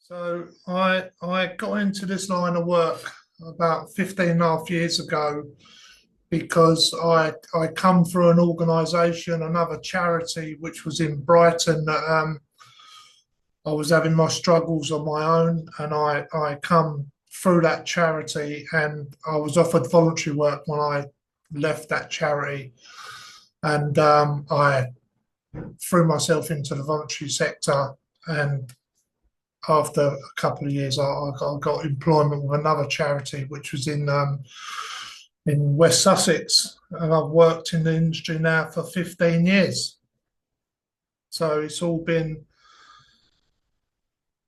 So I got into this line of work about 15 and a half years ago because I come through an organisation, another charity, which was in Brighton that I was having my struggles on my own, and I come through that charity, and I was offered voluntary work when I left that charity, and I threw myself into the voluntary sector. And after a couple of years, I got employment with another charity, which was in West Sussex, and I've worked in the industry now for 15 years. So it's all been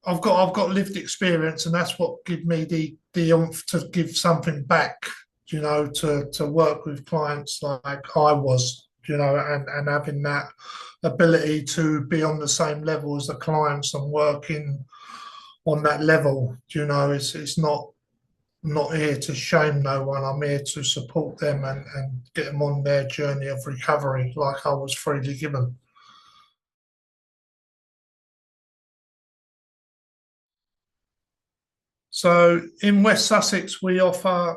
I've got lived experience, and that's what give me the oomph to give something back, to work with clients like I was, and having that ability to be on the same level as the clients and working on that level. It's not here to shame no one. I'm here to support them and get them on their journey of recovery like I was freely given. So in West Sussex, we offer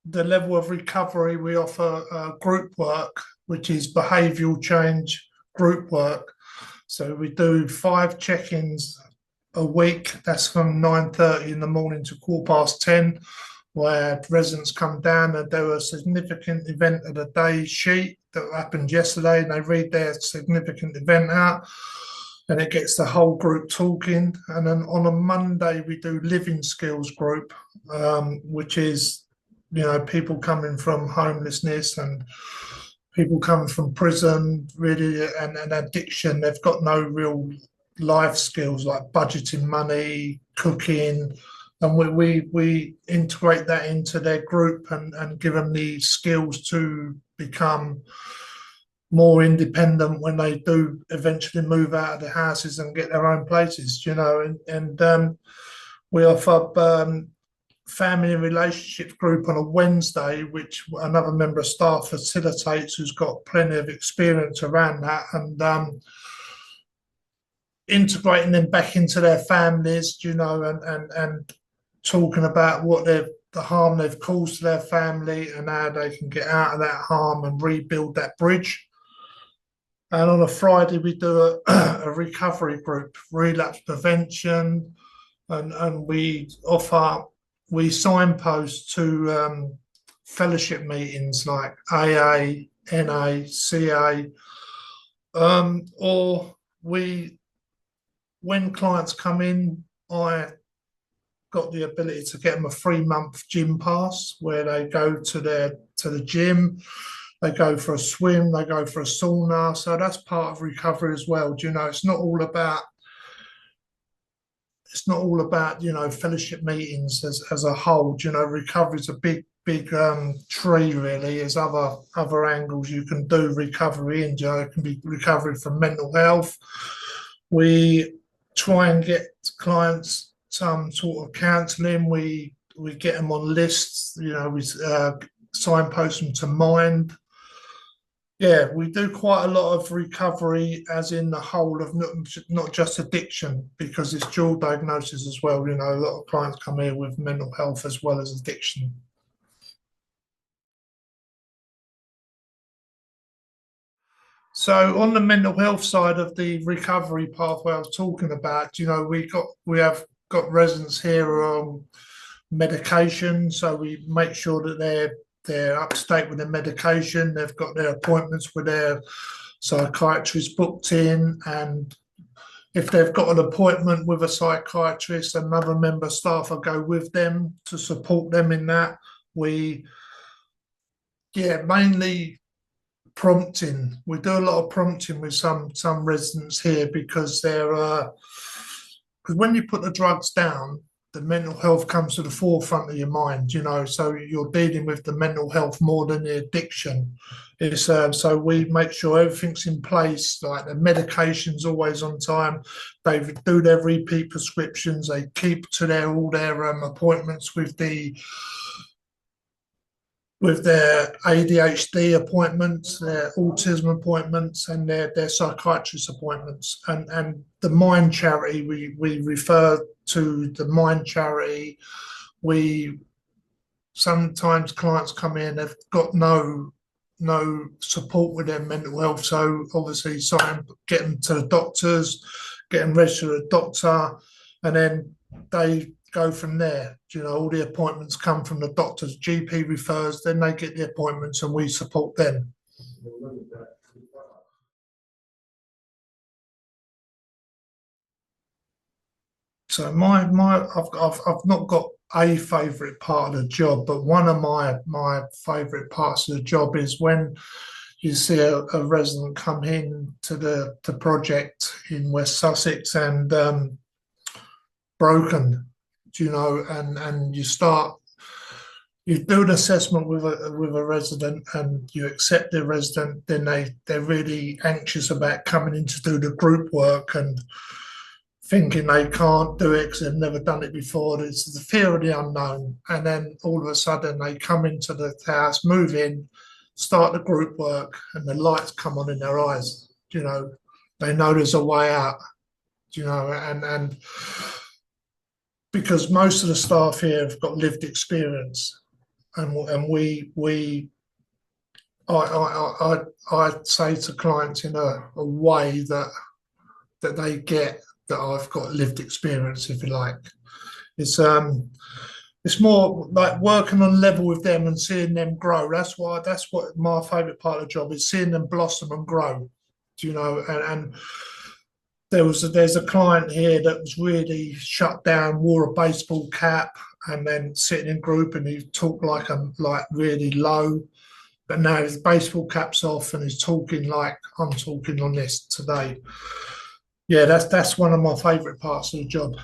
the level of recovery. We offer group work, which is behavioural change group work. So we do 5 check-ins a week. That's from 9:30 in the morning to 10:15, where residents come down and do a significant event of the day sheet that happened yesterday, and they read their significant event out, and it gets the whole group talking. And then on a Monday, we do living skills group, which is, people coming from homelessness and people coming from prison, really, and addiction. They've got no real life skills like budgeting money, cooking, and we integrate that into their group and give them the skills to become more independent when they do eventually move out of the houses and get their own places, and we offer family and relationship group on a Wednesday, which another member of staff facilitates, who's got plenty of experience around that, and integrating them back into their families, and talking about the harm they've caused to their family and how they can get out of that harm and rebuild that bridge. And on a Friday, we do a recovery group, relapse prevention, and we signpost to fellowship meetings like AA, NA, CA, or when clients come in, I got the ability to get them a 3-month gym pass where they go to the gym, they go for a swim, they go for a sauna. So that's part of recovery as well. It's not all about fellowship meetings as a whole. Recovery is a big tree, really. There's other angles you can do recovery in. It can be recovery from mental health. We try and get clients some sort of counselling. We get them on lists. We signpost them to Mind. Yeah, we do quite a lot of recovery, as in the whole of not just addiction, because it's dual diagnosis as well. A lot of clients come here with mental health as well as addiction. So on the mental health side of the recovery pathway I was talking about, we have got residents here on medication, so we make sure that they're up to date with their medication. They've got their appointments with their psychiatrist booked in, and if they've got an appointment with a psychiatrist, another member of staff will go with them to support them in that. We, yeah, mainly prompting. We do a lot of prompting with some residents here because because when you put the drugs down, the mental health comes to the forefront of your mind, so you're dealing with the mental health more than the addiction. So we make sure everything's in place, like the medication's always on time. They do their repeat prescriptions. They keep to all their appointments with with their ADHD appointments, their autism appointments, and their psychiatrist appointments. And the Mind Charity, we refer to the Mind Charity. We sometimes clients come in, they've got no support with their mental health. So obviously, get them to the doctors, get them registered with a doctor, and then they go from there. You know, all the appointments come from the doctors, GP refers, then they get the appointments and we support them. So I've not got a favourite part of the job, but one of my favourite parts of the job is when you see a resident come in to the project in West Sussex and broken, you know, and you do an assessment with a resident and you accept the resident, then they're really anxious about coming in to do the group work and thinking they can't do it because they've never done it before. It's the fear of the unknown. And then all of a sudden they come into the house, move in, start the group work, and the lights come on in their eyes. You know, they know there's a way out, you know, and because most of the staff here have got lived experience. And I say to clients in a way that they get that I've got lived experience, if you like. It's more like working on level with them and seeing them grow. That's what my favourite part of the job is, seeing them blossom and grow. You know, and there's a client here that was really shut down, wore a baseball cap, and then sitting in group, and he talked like really low. But now his baseball cap's off, and he's talking like I'm talking on this today. Yeah, that's one of my favourite parts of the job.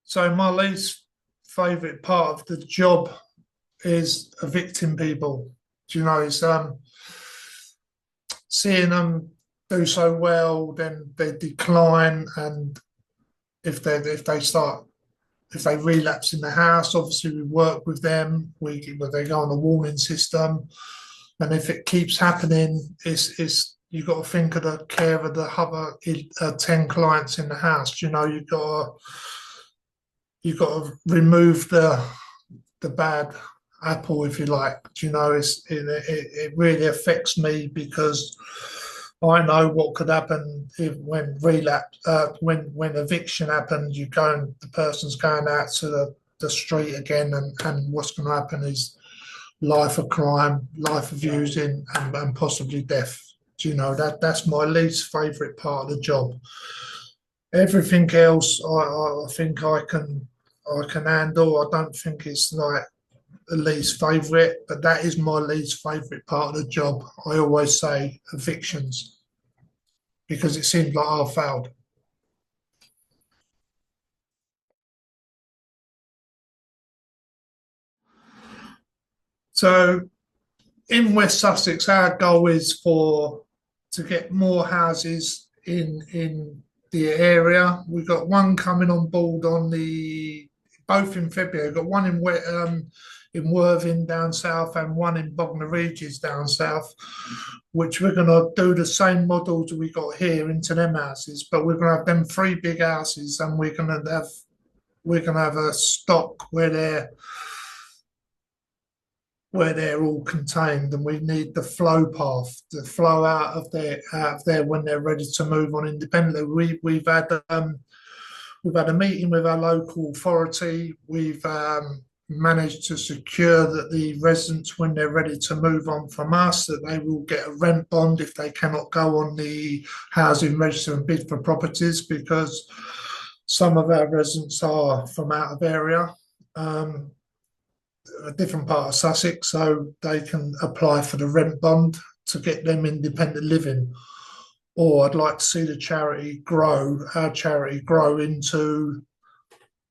So my least favourite part of the job is evicting people. Do you know, it's seeing them do so well, then they decline, and if they relapse in the house, obviously we work with them. They go on a warning system, and if it keeps happening, it's you've got to think of the care of the other 10 clients in the house. You know, you've got to remove the bad apple, if you like. You know, it really affects me because I know what could happen when relapse, when eviction happens. The person's going out to the street again, and what's going to happen is life of crime, life of using, and possibly death. Do you know that's my least favourite part of the job. Everything else, I think I can handle. I don't think it's like the least favourite, but that is my least favourite part of the job. I always say evictions because it seems like I've failed. So in West Sussex, our goal is to get more houses in the area. We've got one coming on board on the both in February. We've got one in Worthing down south and one in Bognor Regis down south, which we're going to do the same models we got here into them houses, but we're going to have them three big houses, and we're going to have a stock where they're all contained, and we need the flow path to flow out of there when they're ready to move on independently. We've had a meeting with our local authority. We've managed to secure that the residents, when they're ready to move on from us, that they will get a rent bond if they cannot go on the housing register and bid for properties, because some of our residents are from out of area. A different part of Sussex, so they can apply for the rent bond to get them independent living. Or I'd like to see our charity grow into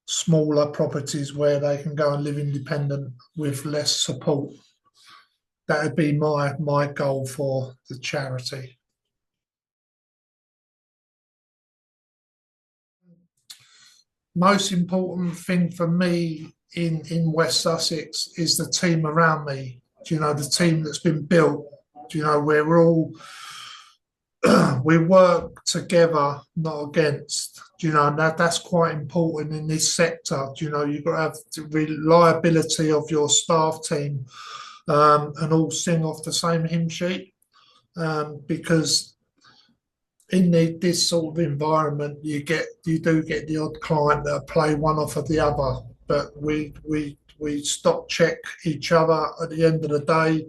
smaller properties where they can go and live independent with less support. That would be my goal for the charity. most important thing for me in West Sussex is the team around me. Do you know, the team that's been built? Do you know, we're all we work together, not against. Do you know, and that's quite important in this sector. Do you know, you've got to have the reliability of your staff team, and all sing off the same hymn sheet. Because in this sort of environment, you do get the odd client that play one off of the other, but we stop check each other at the end of the day,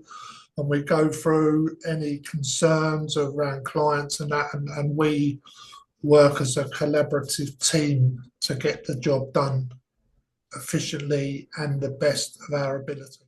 and we go through any concerns around clients and that, and we work as a collaborative team to get the job done efficiently and the best of our ability.